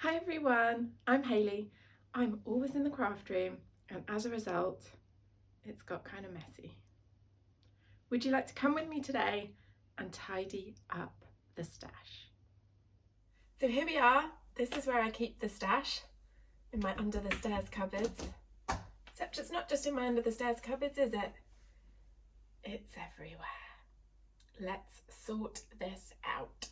Hi everyone, I'm Hayley. I'm always in the craft room and as a result, it's got kind of messy. Would you like to come with me today and tidy up the stash? So here we are. This is where I keep the stash, in my under the stairs cupboards. Except it's not just in my under the stairs cupboards, is it? It's everywhere. Let's sort this out.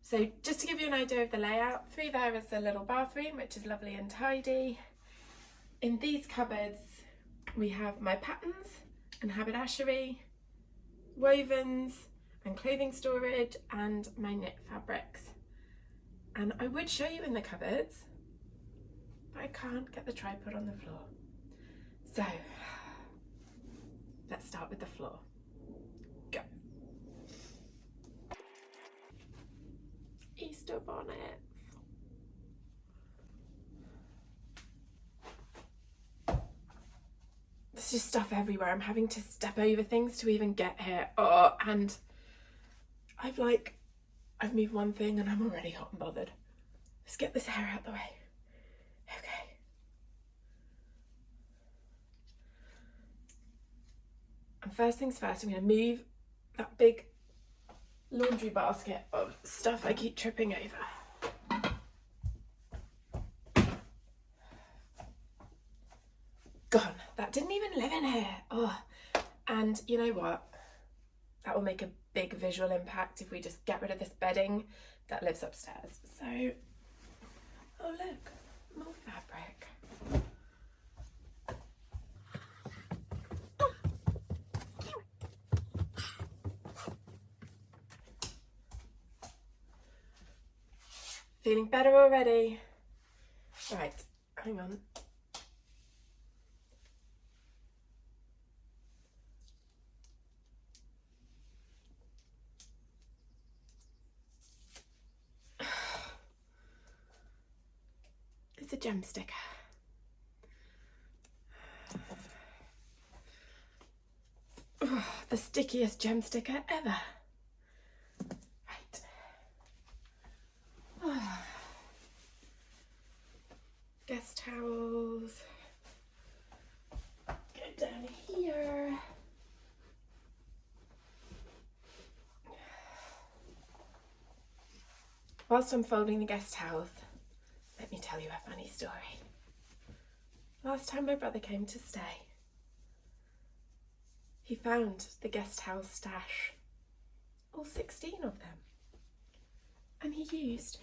So just to give you an idea of the layout, through there is a little bathroom, which is lovely and tidy. In these cupboards, we have my patterns and haberdashery, wovens and clothing storage, and my knit fabrics. And I would show you in the cupboards, but I can't get the tripod on the floor. So let's start with the floor. Go. Easter bonnets. There's just stuff everywhere. I'm having to step over things to even get here. Oh, and I've moved one thing and I'm already hot and bothered. Let's get this hair out the way. Okay. And first things first, I'm going to move that big laundry basket of stuff I keep tripping over. Gone. That didn't even live in here. Oh, and you know what? That will make a big visual impact if we just get rid of this bedding that lives upstairs. So, oh look, more fabric. Feeling better already? Right, hang on. It's a gem sticker. Oh, the stickiest gem sticker ever. Right. Oh. Guest towels. Go down here. Whilst I'm folding the guest towels, let me tell you a funny story. Last time my brother came to stay, he found the guest house stash, all 16 of them, and he used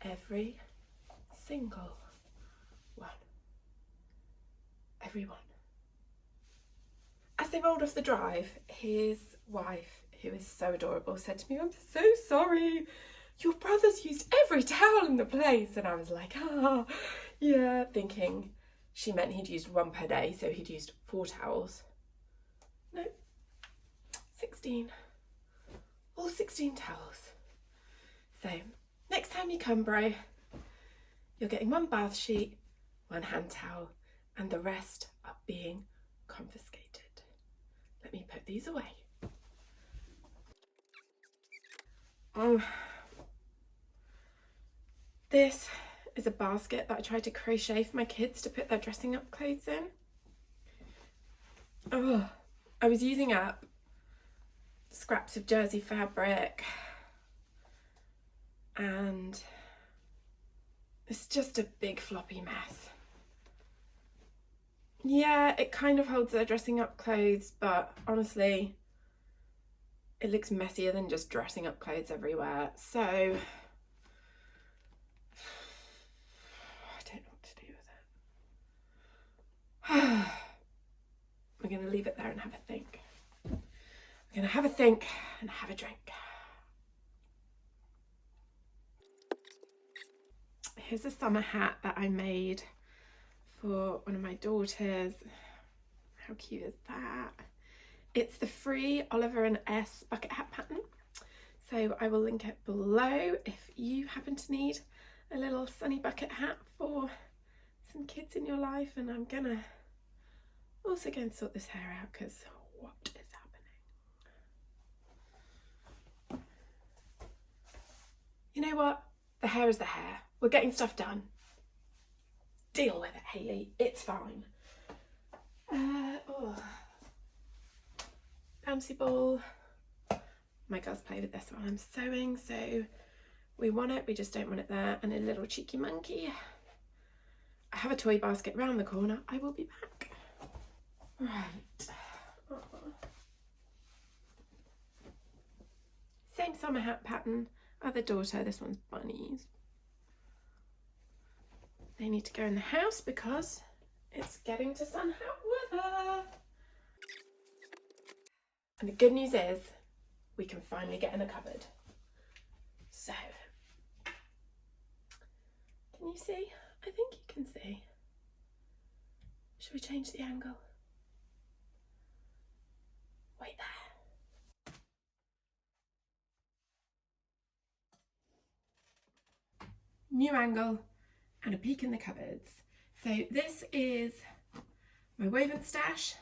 every single one. Every one. As they rolled off the drive, his wife, who is so adorable, said to me, "I'm so sorry. Your brother's used every towel in the place." And I was like, "Ah, yeah," thinking she meant he'd used one per day, so he'd used 4 towels. No, 16. All 16 towels. So, next time you come, bro, you're getting 1 bath sheet, 1 hand towel, and the rest are being confiscated. Let me put these away. This is a basket that I tried to crochet for my kids to put their dressing up clothes in. Oh, I was using up scraps of jersey fabric and it's just a big floppy mess. Yeah, it kind of holds their dressing up clothes, but honestly, it looks messier than just dressing up clothes everywhere. So I don't know what to do with it. We're going to leave it there and have a think. We're going to have a think and have a drink. Here's a summer hat that I made for one of my daughters. How cute is that? It's the free Oliver and S bucket hat pattern. So I will link it below if you happen to need a little sunny bucket hat for some kids in your life. And I'm gonna also go and sort this hair out because what is happening? You know what? The hair is the hair. We're getting stuff done. Deal with it, Hayley. It's fine. Oh. Bouncy ball. My girls play with this while I'm sewing, so we want it, we just don't want it there. And a little cheeky monkey. I have a toy basket round the corner. I will be back. Right. Oh. Same summer hat pattern. Other daughter, this one's bunnies. They need to go in the house because it's getting to sun hat weather. And the good news is we can finally get in the cupboard. So, can you see? I think you can see. Should we change the angle? Wait there. New angle and a peek in the cupboards. So this is my woven stash.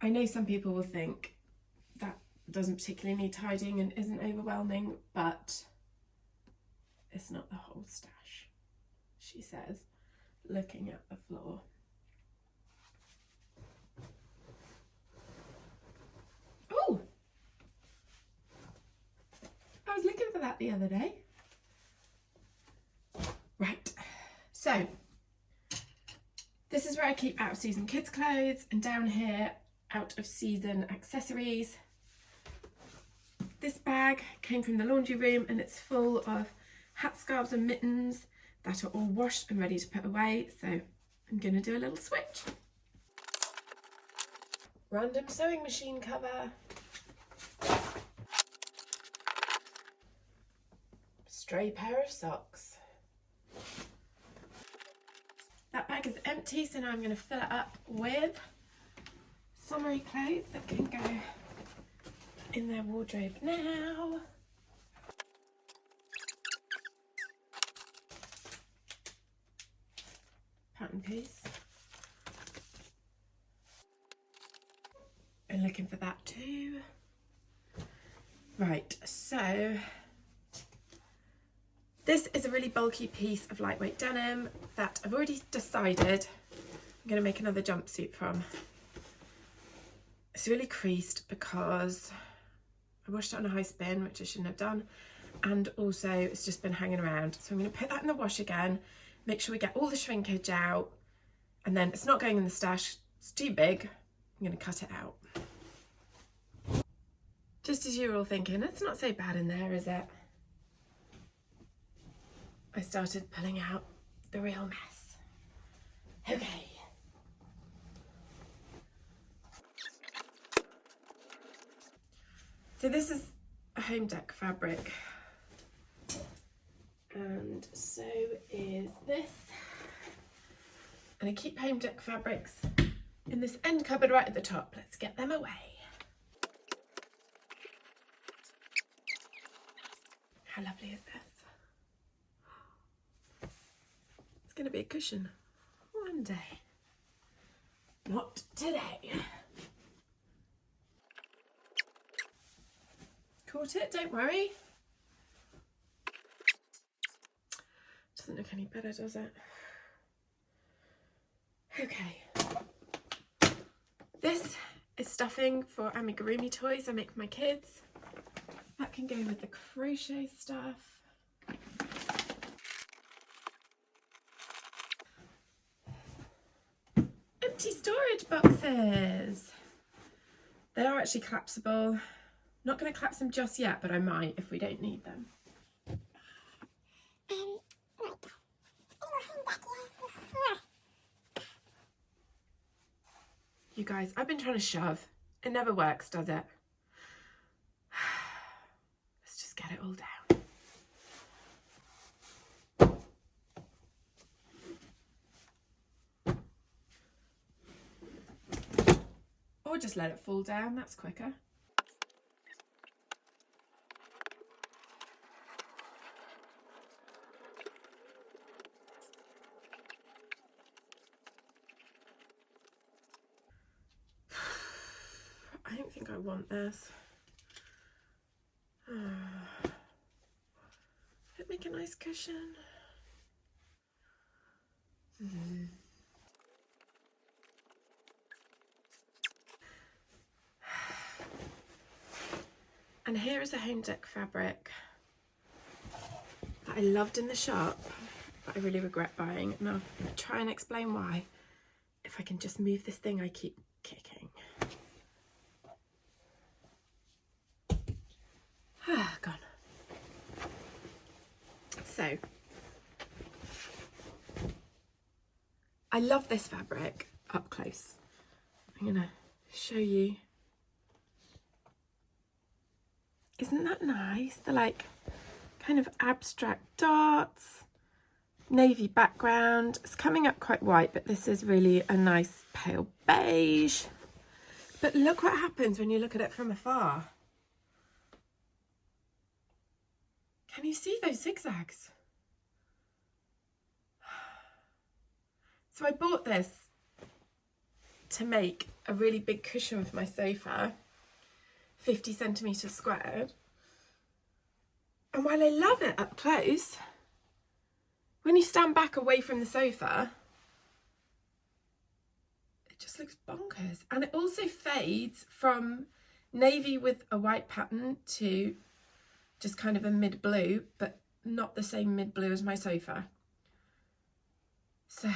I know some people will think that doesn't particularly need tidying and isn't overwhelming, but it's not the whole stash, she says, looking at the floor. Oh! I was looking for that the other day. Right, so this is where I keep out of season kids clothes, and down here out of season accessories. This bag came from the laundry room and it's full of hat, scarves and mittens that are all washed and ready to put away, so I'm going to do a little switch. Random sewing machine cover. Stray pair of socks. That bag is empty, so now I'm going to fill it up with summery clothes that can go in their wardrobe now. Pattern piece. And looking for that too. Right, so this is a really bulky piece of lightweight denim that I've already decided I'm going to make another jumpsuit from. It's really creased because I washed it on a high spin, which I shouldn't have done, and also it's just been hanging around. So I'm going to put that in the wash again, make sure we get all the shrinkage out, and then it's not going in the stash, it's too big, I'm going to cut it out. Just as you were all thinking, it's not so bad in there, is it? I started pulling out the real mess. Okay. So this is a home dec fabric, and so is this. And I keep home dec fabrics in this end cupboard right at the top. Let's get them away. How lovely is this? It's going to be a cushion one day. Not today. Caught it, don't worry. Doesn't look any better, does it? Okay. This is stuffing for amigurumi toys I make for my kids. That can go with the crochet stuff. Empty storage boxes. They are actually collapsible. Not going to collapse them just yet, but I might if we don't need them. You guys, I've been trying to shove. It never works, does it? Let's just get it all down. Or just let it fall down, that's quicker. I don't think I want this. make a nice cushion. And here is a home deck fabric that I loved in the shop, but I really regret buying. And I'll try and explain why, if I can just move this thing I keep kicking. Gone. So, I love this fabric up close. I'm gonna show you. Isn't that nice? They're like kind of abstract dots, navy background. It's coming up quite white, but this is really a nice pale beige. But look what happens when you look at it from afar. Can you see those zigzags? So I bought this to make a really big cushion for my sofa, 50 centimetres squared. And while I love it up close, when you stand back away from the sofa, it just looks bonkers. And it also fades from navy with a white pattern to just kind of a mid blue, but not the same mid blue as my sofa. So,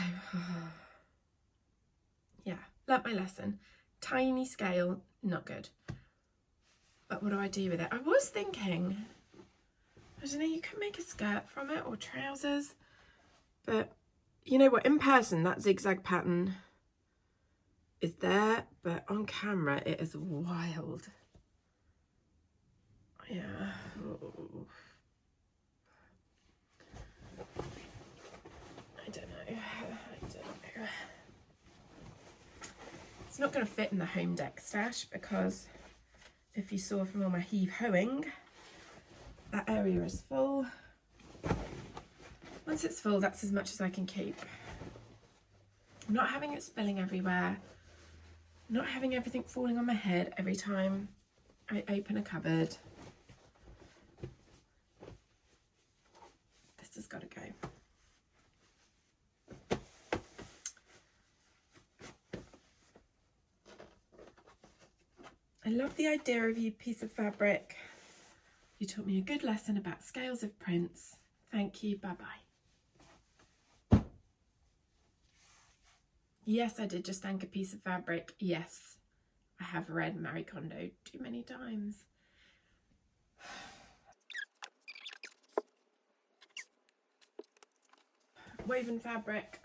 yeah, learnt my lesson. Tiny scale, not good. But what do I do with it? I was thinking, I don't know, you could make a skirt from it or trousers. But you know what, in person, that zigzag pattern is there, but on camera, it is wild. Yeah. Oh. I don't know. It's not going to fit in the home deck stash because if you saw from all my heave-hoing, that area is full. Once it's full, that's as much as I can keep. I'm not having it spilling everywhere. I'm not having everything falling on my head every time I open a cupboard. This has got to go. I love the idea of you, piece of fabric. You taught me a good lesson about scales of prints. Thank you, bye-bye. Yes, I did just thank a piece of fabric. Yes, I have read Marie Kondo too many times. Woven fabric.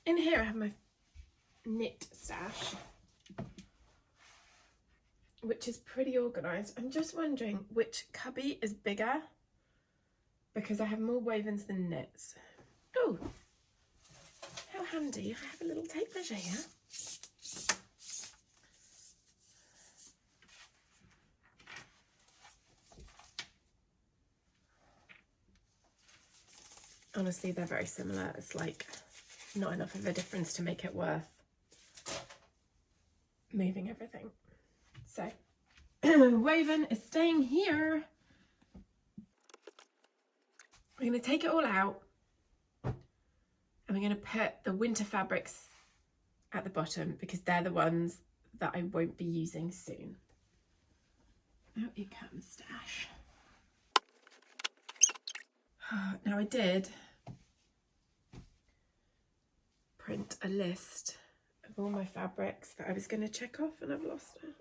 In here I have my knit stash, which is pretty organised. I'm just wondering which cubby is bigger because I have more wovens than knits. Oh, how handy. I have a little tape measure here. Honestly, they're very similar. It's like not enough of a difference to make it worth moving everything. So, woven is staying here. We're going to take it all out and we're going to put the winter fabrics at the bottom because they're the ones that I won't be using soon. Out it comes, stash. Now I did print a list of all my fabrics that I was going to check off and I've lost it.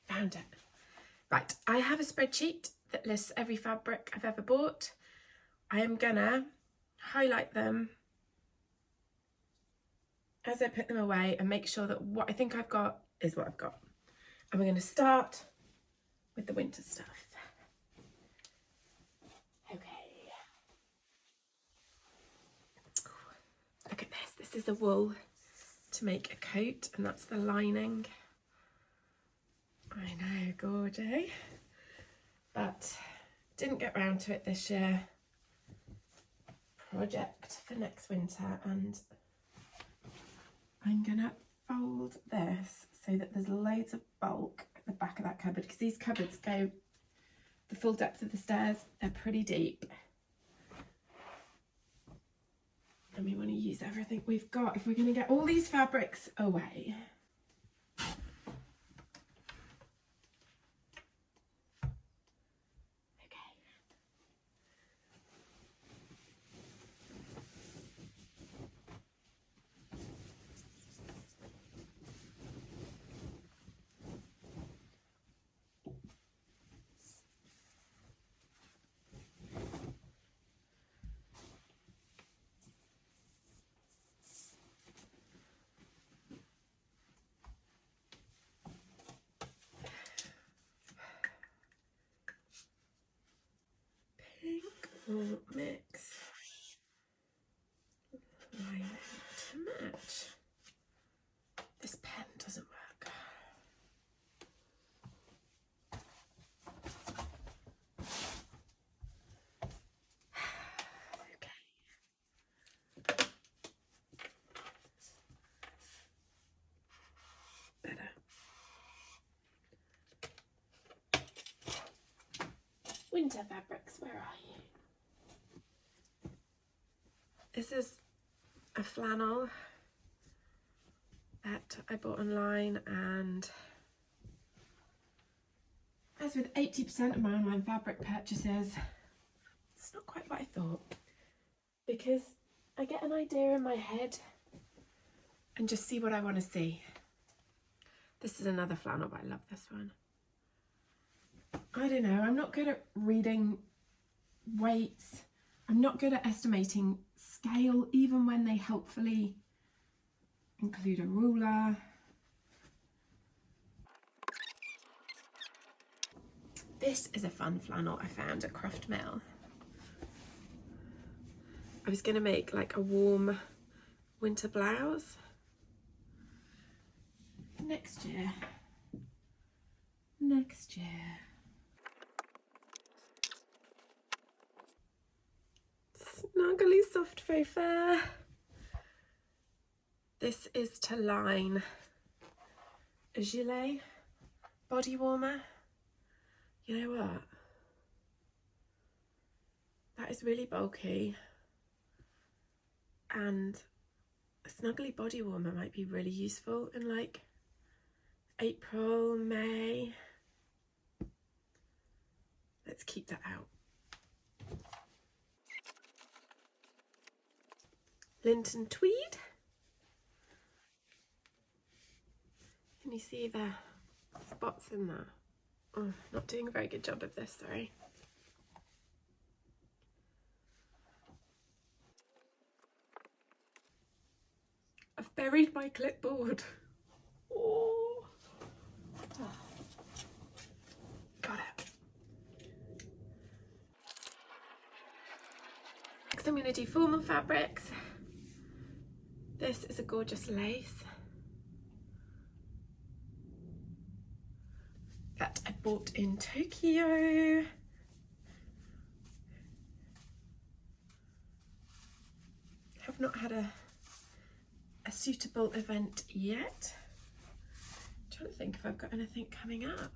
Found it. Right, I have a spreadsheet that lists every fabric I've ever bought. I am gonna highlight them as I put them away and make sure that what I think I've got is what I've got. And we're gonna start with the winter stuff. Okay. Look at this. This is the wool to make a coat, and that's the lining. I know, gorge, eh? But didn't get round to it this year. project for next winter, and I'm gonna fold this so that there's loads of bulk at the back of that cupboard, because these cupboards go the full depth of the stairs. They're pretty deep, and we want to use everything we've got if we're going to get all these fabrics away. Pink will mix lining to match. This pen doesn't work. Okay. Better. Winter fabrics, where are you? This is a flannel that I bought online, and as with 80% of my online fabric purchases, it's not quite what I thought, because I get an idea in my head and just see what I want to see. This is another flannel, but I love this one. I don't know, I'm not good at reading weights. I'm not good at estimating scale, even when they helpfully include a ruler. This is a fun flannel I found at Craft Mill. I was going to make like a warm winter blouse next year. Snuggly soft faux fur. This is to line a gilet body warmer. You know what? That is really bulky, and a snuggly body warmer might be really useful in like April, May. Let's keep that out. Linton tweed. Can you see the spots in that? Oh, not doing a very good job of this, sorry. I've buried my clipboard. Oh. Got it. Next I'm going to do formal fabrics. This is a gorgeous lace that I bought in Tokyo. Have not had a suitable event yet. I'm trying to think if I've got anything coming up.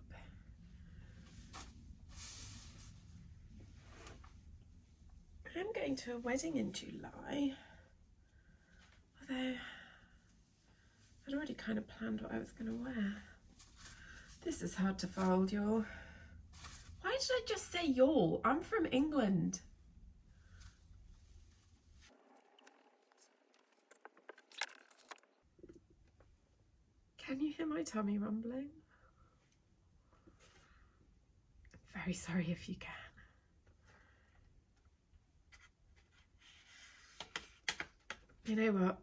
I'm going to a wedding in July, although I'd already kind of planned what I was going to wear. This is hard to fold, y'all. Why did I just say y'all? I'm from England. Can you hear my tummy rumbling? I'm very sorry if you can. You know what?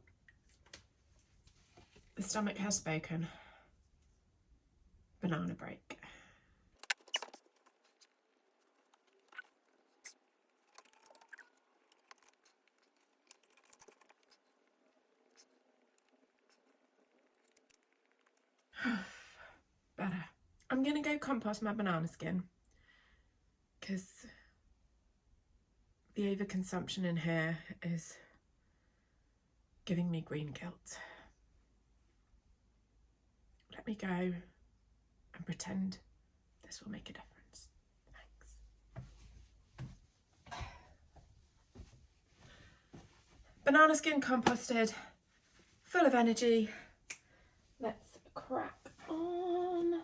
The stomach has spoken. Banana break. Better. I'm gonna go compost my banana skin, because the overconsumption in here is giving me green guilt. Let me go and pretend this will make a difference. Thanks. Banana skin composted, full of energy. Let's crack on.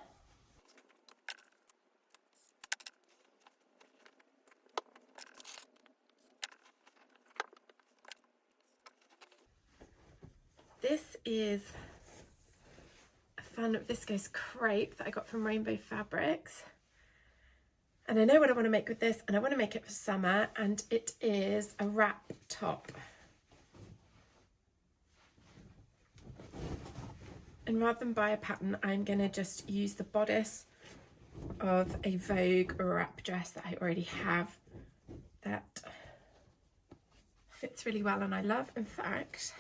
This is a fan of viscose crepe that I got from Rainbow Fabrics. And I know what I want to make with this, and I want to make it for summer, and it is a wrap top. And rather than buy a pattern, I'm going to just use the bodice of a Vogue wrap dress that I already have that fits really well and I love. In fact,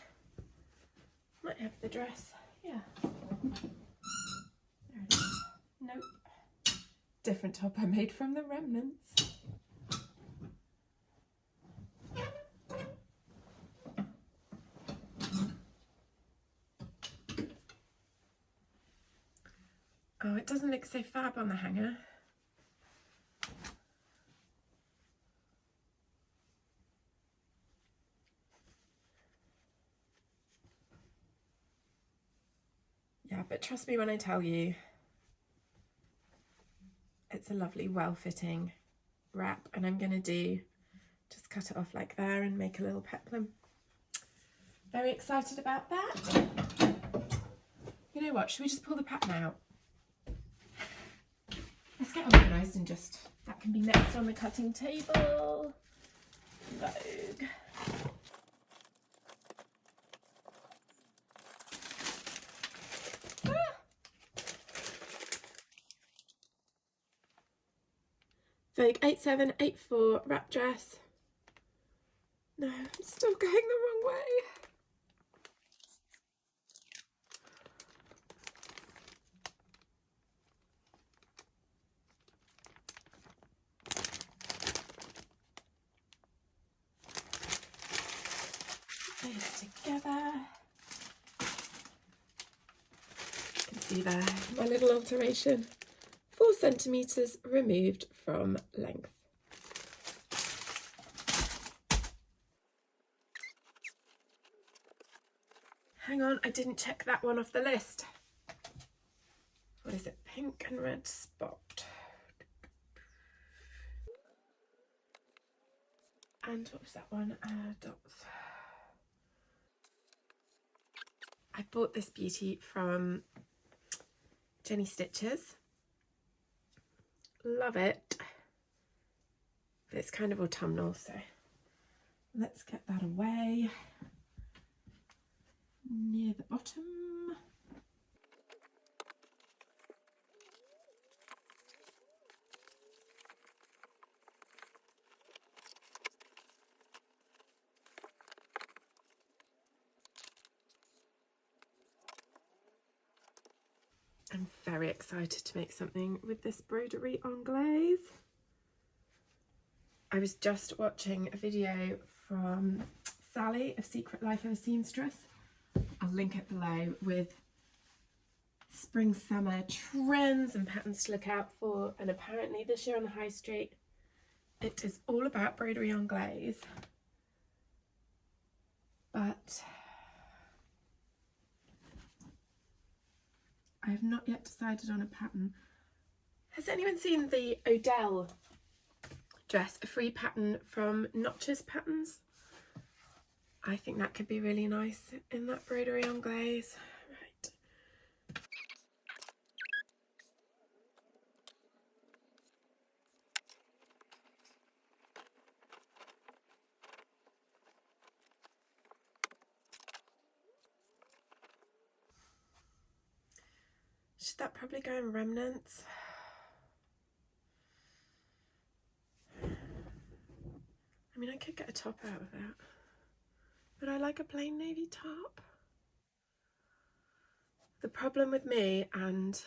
might have the dress. Yeah. There it is. Nope. Different top I made from the remnants. Oh, it doesn't look so fab on the hanger. Yeah, but trust me when I tell you, it's a lovely, well-fitting wrap, and I'm going to just cut it off like there and make a little peplum. Very excited about that. You know what, should we just pull the pattern out? Let's get organised and just, that can be next on the cutting table. Vogue. Vogue 8784 wrap dress. No, I'm still going the wrong way. Put these together. You can see there my little alteration. 4 centimetres removed from length. Hang on, I didn't check that one off the list. What is it? Pink and red spot. And what was that one? Dots. I bought this beauty from Jenny Stitches. Love it. But it's kind of autumnal, so let's get that away near the bottom. I'm very excited to make something with this broderie anglaise. I was just watching a video from Sally of Secret Life of a Seamstress. I'll link it below, with spring summer trends and patterns to look out for, and apparently this year on the high street it is all about broderie anglaise, but I have not yet decided on a pattern. Has anyone seen the Odell Dress, a free pattern from Notches Patterns? I think that could be really nice in that broderie anglaise. Right. Should that probably go in remnants? I mean, I could get a top out of that, but I like a plain navy top. The problem with me, and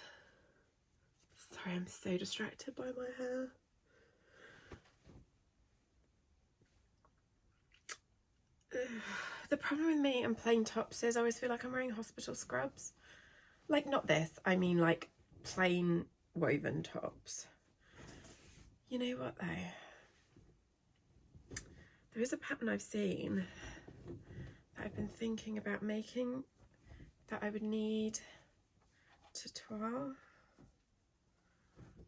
sorry, I'm so distracted by my hair. The problem with me and plain tops is I always feel like I'm wearing hospital scrubs. Like, not this, I mean like plain woven tops. You know what though? There is a pattern I've seen that I've been thinking about making that I would need tutorial.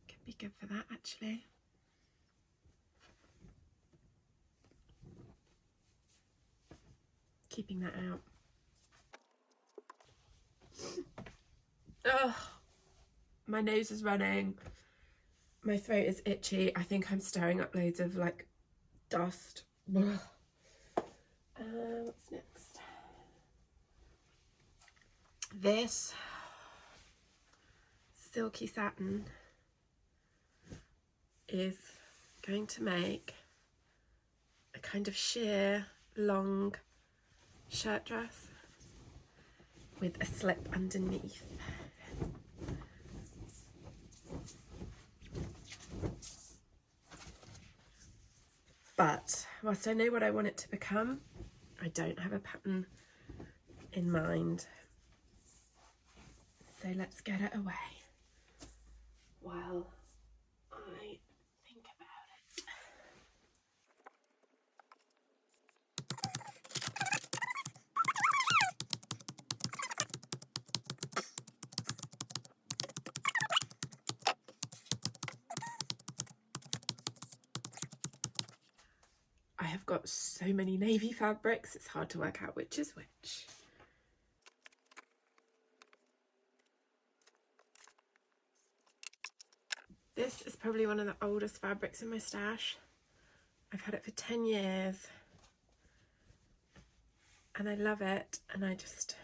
Could be good for that actually. Keeping that out. Oh, my nose is running. My throat is itchy. I think I'm stirring up loads of like dust. What's next? This silky satin is going to make a kind of sheer long shirt dress with a slip underneath. But whilst I know what I want it to become, I don't have a pattern in mind. So let's get it away while I think about it. I have got so many navy fabrics, it's hard to work out which is which. This is probably one of the oldest fabrics in my stash. I've had it for 10 years and I love it, and I just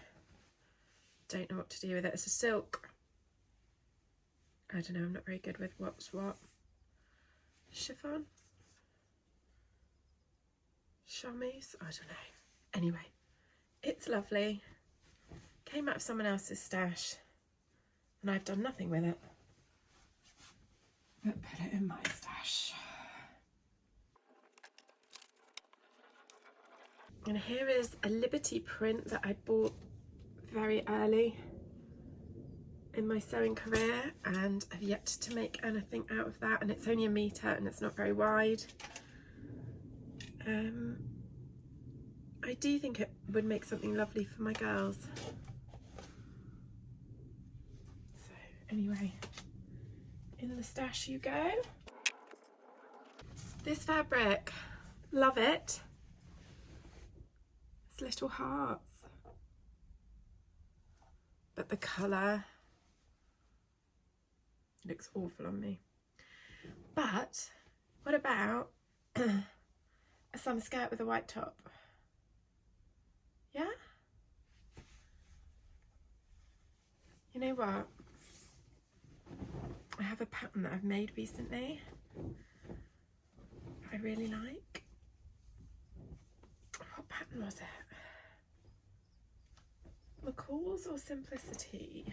don't know what to do with it. It's a silk. I don't know, I'm not very good with what's what. Chiffon? Chamois? I don't know. Anyway, it's lovely. Came out of someone else's stash and I've done nothing with it but put it in my stash. And here is a Liberty print that I bought very early in my sewing career and I've yet to make anything out of that, and it's only a metre and it's not very wide. I do think it would make something lovely for my girls. So anyway, in the stash you go. This fabric, love it. It's little hearts. But the colour looks awful on me. But what about a summer skirt with a white top? Yeah? You know what? I have a pattern that I've made recently I really like. What pattern was it? McCall's or Simplicity?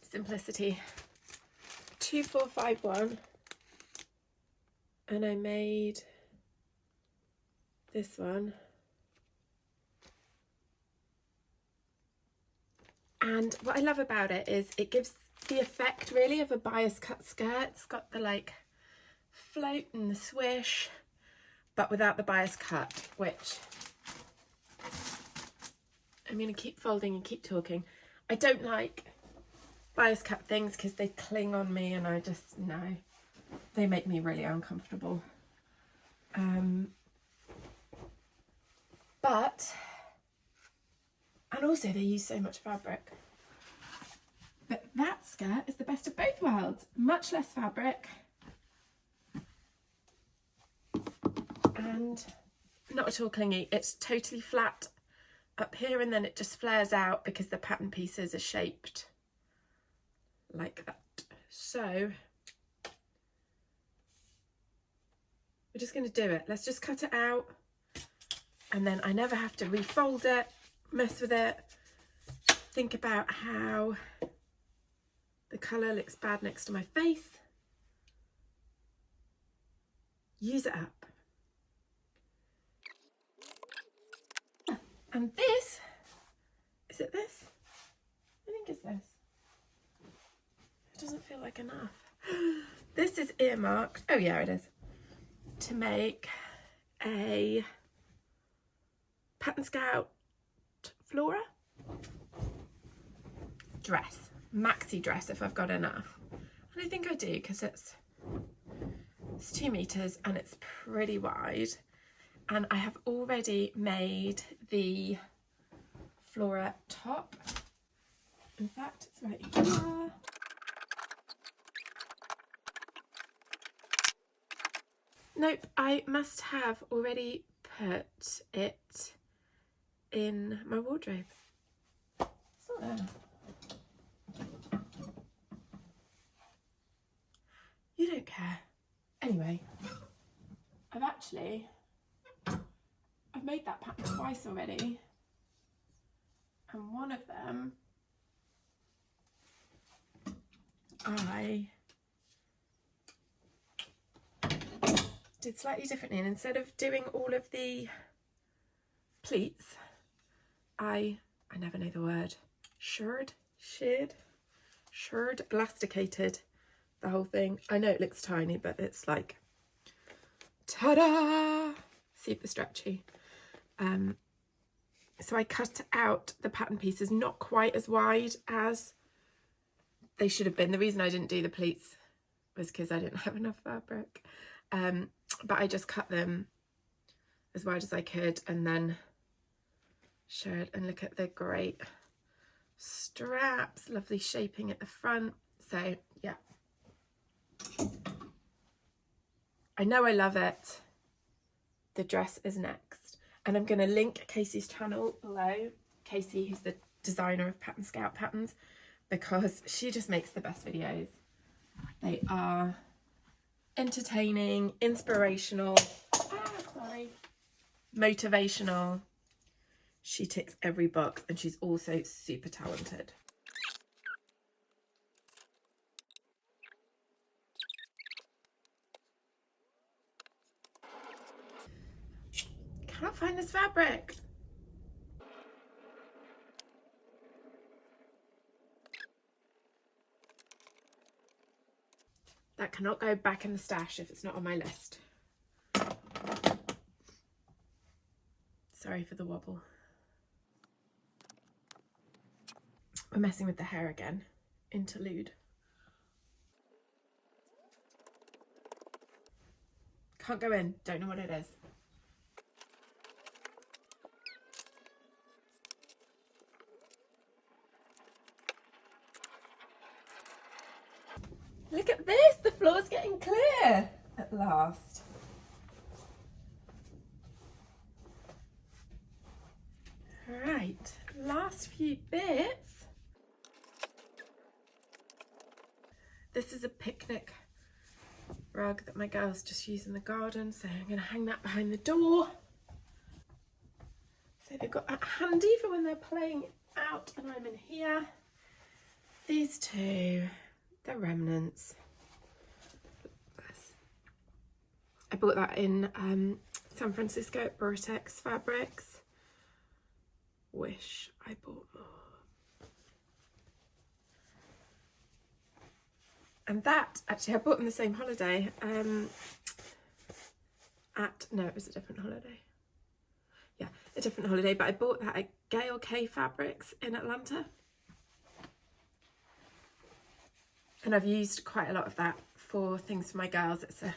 Simplicity. 2451. And I made this one. And what I love about it is it gives the effect really of a bias cut skirt. It's got the like float and the swish, but without the bias cut, which I'm going to keep folding and keep talking. I don't like bias cut things because they cling on me and I just, no, they make me really uncomfortable. And also they use so much fabric. But that skirt is the best of both worlds. Much less fabric and not at all clingy. It's totally flat up here and then it just flares out because the pattern pieces are shaped like that. So we're just going to do it. Let's just cut it out and then I never have to refold it, mess with it, think about how The colour looks bad next to my face. Use it up. And this, is it this? I think it's this. It doesn't feel like enough. This is earmarked, oh yeah it is, to make a Pattern Scout Flora dress, maxi dress if I've got enough. And I think I do because it's 2 meters and it's pretty wide. And I have already made the Flora top. In fact, it's right here. Nope, I must have already put it in my wardrobe. It's not there. You don't care. Anyway, I've made that pattern twice already. And one of them I did slightly differently, and instead of doing all of the pleats, I never know the word, shirred, elasticated the whole thing. I know it looks tiny, but it's like, ta-da, super stretchy. So I cut out the pattern pieces not quite as wide as they should have been. The reason I didn't do the pleats was because I didn't have enough fabric. But I just cut them as wide as I could and then showed, and look at the great straps, lovely shaping at the front. So yeah, I know I love it. The dress is next, and I'm going to link Kasey's channel below. Kasey, who's the designer of Pattern Scout patterns, because she just makes the best videos. They are entertaining, inspirational, motivational. She ticks every box, and she's also super talented. Cannot find this fabric. That cannot go back in the stash if it's not on my list. Sorry for the wobble. We're messing with the hair again. Interlude. Can't go in. Don't know what it is. Look at this. The floor's getting clear at last. Right. Last few bits. This is a picnic rug that my girls just use in the garden, so I'm going to hang that behind the door. So they've got that handy for when they're playing out and I'm in here. These two, they're remnants. I bought that in San Francisco at Vertex Fabrics. Wish I bought more. And that, actually, I bought on the same holiday. No, it was a different holiday. Yeah, a different holiday, but I bought that at Gail K Fabrics in Atlanta. And I've used quite a lot of that for things for my girls. It's a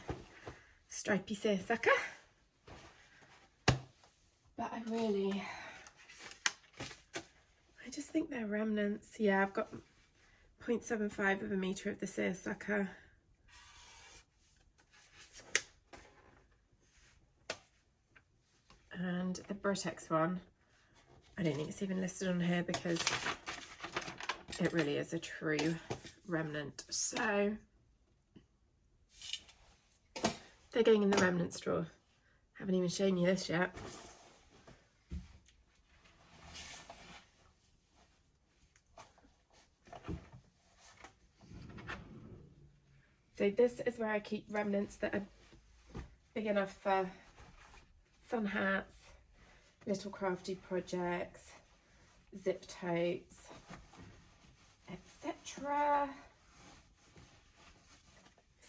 stripy seersucker. But I just think they're remnants. Yeah, I've got 0.75 of a metre of the seersucker. And the Vertex one, I don't think it's even listed on here because it really is a true remnant. So they're going in the remnants drawer. Haven't even shown you this yet. So this is where I keep remnants that are big enough for sun hats, little crafty projects, zip totes, etc.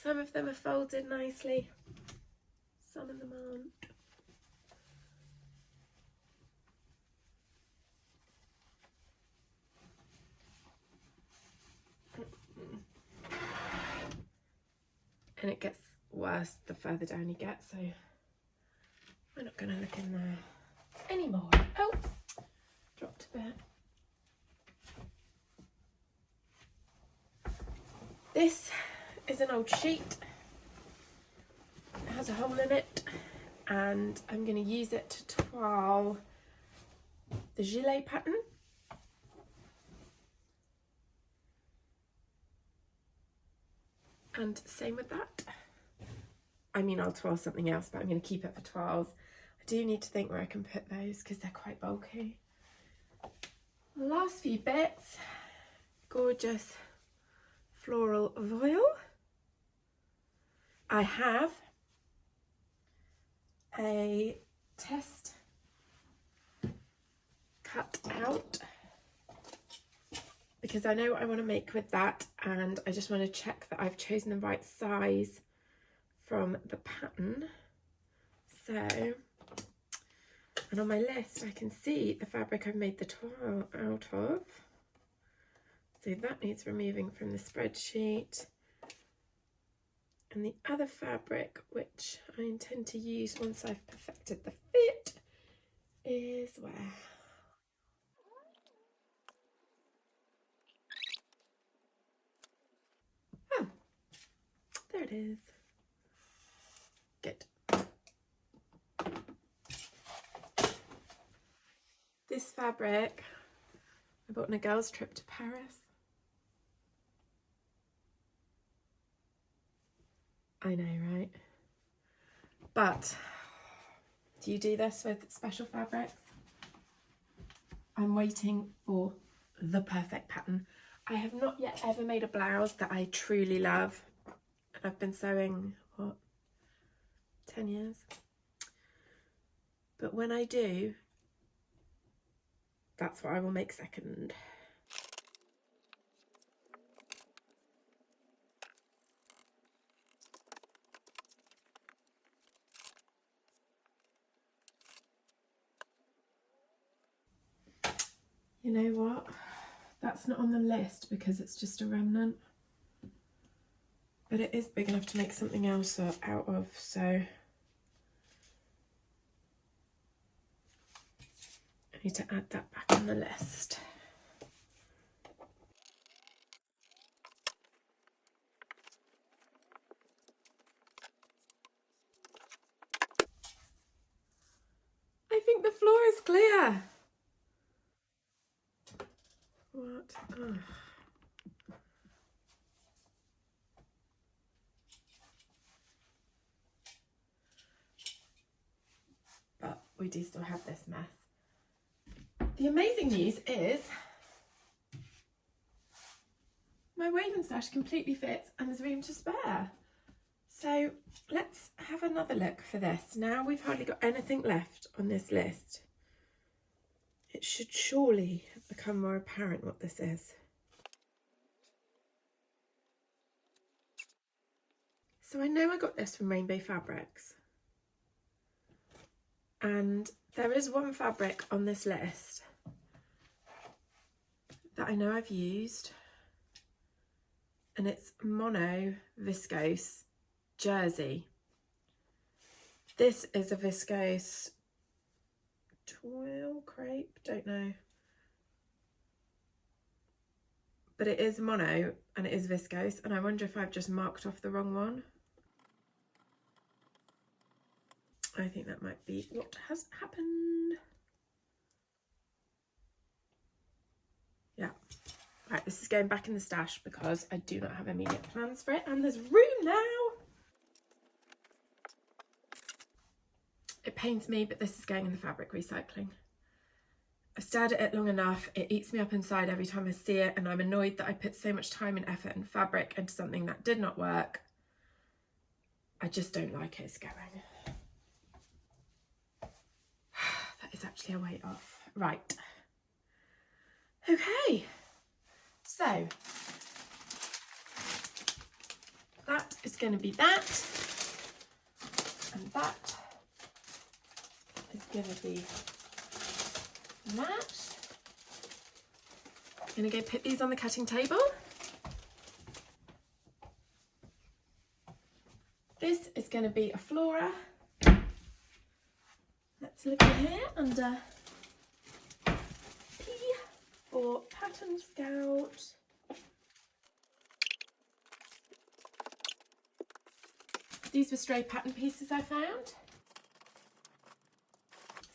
Some of them are folded nicely, some of them aren't. And it gets worse the further down you get, so we're not going to look in there anymore. Oh, dropped a bit. This is an old sheet. It has a hole in it, and I'm going to use it to twirl the gilet pattern. And same with that. I mean, I'll twirl something else, but I'm going to keep it for twirls. I do need to think where I can put those because they're quite bulky. Last few bits, gorgeous floral voile. I have a test cut out because I know what I want to make with that, and I just want to check that I've chosen the right size from the pattern. So, and on my list I can see the fabric I've made the twirl out of, so that needs removing from the spreadsheet. And the other fabric, which I intend to use once I've perfected the fit, is where? Oh, there it is. Good. This fabric I bought on a girls' trip to Paris. I know, right? But do you do this with special fabrics? I'm waiting for the perfect pattern. I have not yet ever made a blouse that I truly love. And I've been sewing, what, 10 years? But when I do, that's what I will make second. You know what? That's not on the list because it's just a remnant. But it is big enough to make something else out of, so I need to add that back on the list. I think the floor is clear. What? Oh. But we do still have this mess. The amazing news is my wave stash completely fits and there's room to spare. So let's have another look for this. Now we've hardly got anything left on this list. It should surely become more apparent what this is. So I know I got this from Rainbow Fabrics. And there is one fabric on this list that I know I've used, and it's mono viscose jersey. This is a viscose twill crepe, don't know, but it is mono and it is viscose, and I wonder if I've just marked off the wrong one. I think that might be what has happened. Yeah. Right, this is going back in the stash because I do not have immediate plans for it, and there's room now. It pains me, but this is going in the fabric recycling. I've stared at it long enough. It eats me up inside every time I see it, and I'm annoyed that I put so much time and effort and fabric into something that did not work. I just don't like it as going. That is actually a weight off. Right. Okay. So that is going to be that. And that is going to be that. I'm going to go put these on the cutting table. This is going to be a Flora. Let's look in here under P for Pattern Scout. These were stray pattern pieces I found.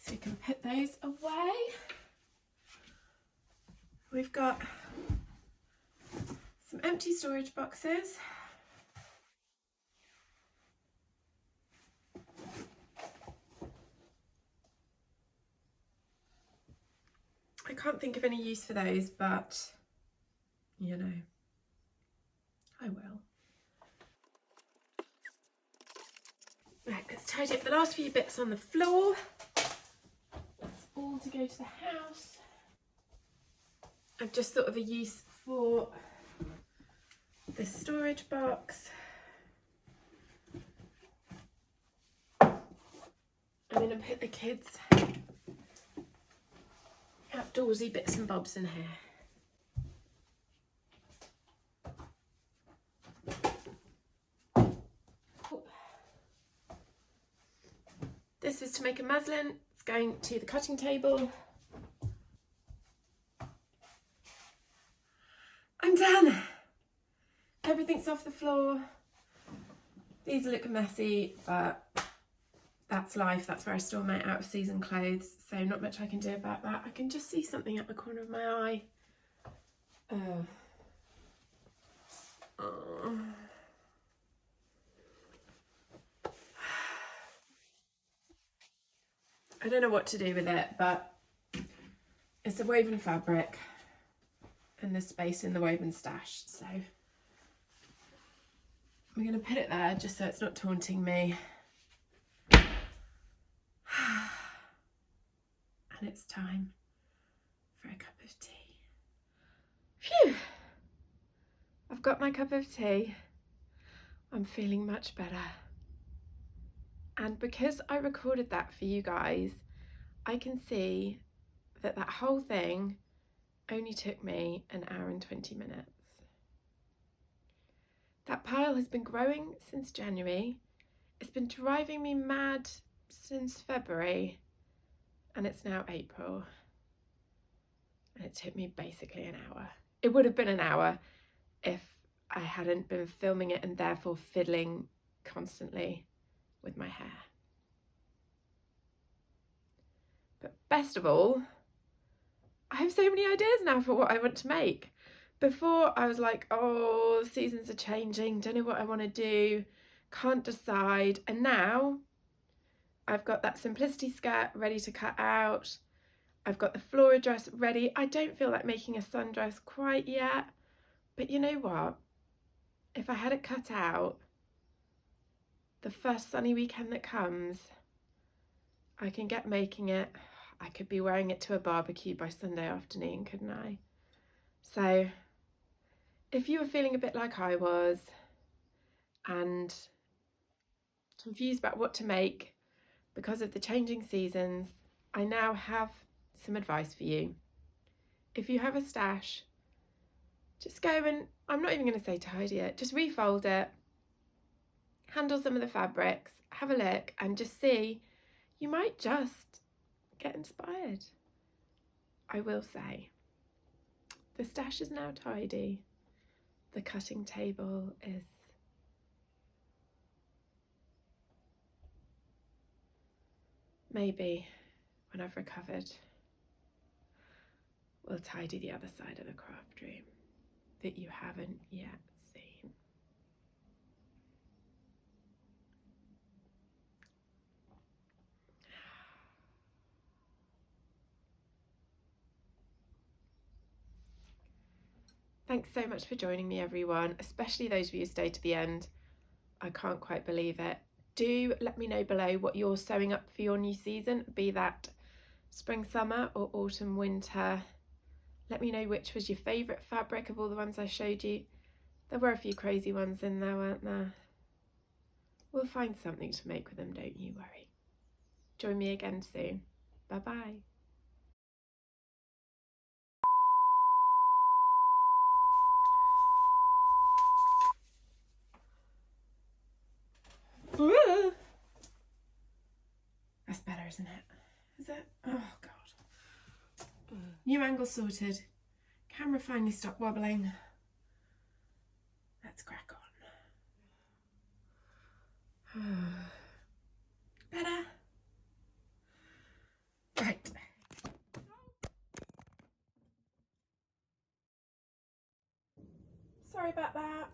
So we can put those away. We've got some empty storage boxes. I can't think of any use for those, but you know, I will. Right, let's tidy up the last few bits on the floor. That's all to go to the house. I've just thought of a use for this storage box. I'm going to put the kids' outdoorsy bits and bobs in here. This is to make a muslin. It's going to the cutting table. I'm done. Everything's off the floor. These look messy, but that's life. That's where I store my out of season clothes. So not much I can do about that. I can just see something at the corner of my eye. I don't know what to do with it, but it's a woven fabric and there's space in the woven stash. So I'm going to put it there just so it's not taunting me. And it's time for a cup of tea. Phew! I've got my cup of tea. I'm feeling much better. And because I recorded that for you guys, I can see that that whole thing only took me an hour and 20 minutes. That pile has been growing since January. It's been driving me mad since February, and it's now April. And it took me basically an hour. It would have been an hour if I hadn't been filming it and therefore fiddling constantly with my hair. But best of all, I have so many ideas now for what I want to make. Before I was like, oh, the seasons are changing, don't know what I want to do, can't decide. And now I've got that simplicity skirt ready to cut out. I've got the Flora dress ready. I don't feel like making a sundress quite yet, but you know what? If I had it cut out, the first sunny weekend that comes, I can get making it. I could be wearing it to a barbecue by Sunday afternoon, couldn't I? So if you were feeling a bit like I was and confused about what to make because of the changing seasons, I now have some advice for you. If you have a stash, just go and, I'm not even going to say tidy it, just refold it, handle some of the fabrics, have a look and just see, you might just get inspired. I will say, the stash is now tidy. The cutting table is maybe when I've recovered, we'll tidy the other side of the craft room that you haven't yet seen. Thanks so much for joining me, everyone, especially those of you who stayed to the end. I can't quite believe it. Do let me know below what you're sewing up for your new season, be that spring, summer or autumn, winter. Let me know which was your favourite fabric of all the ones I showed you. There were a few crazy ones in there, weren't there? We'll find something to make with them, don't you worry. Join me again soon. Bye bye. That's better, isn't it? Is it? Oh God. New angle sorted. Camera finally stopped wobbling. Let's crack on. Better? Right. Sorry about that.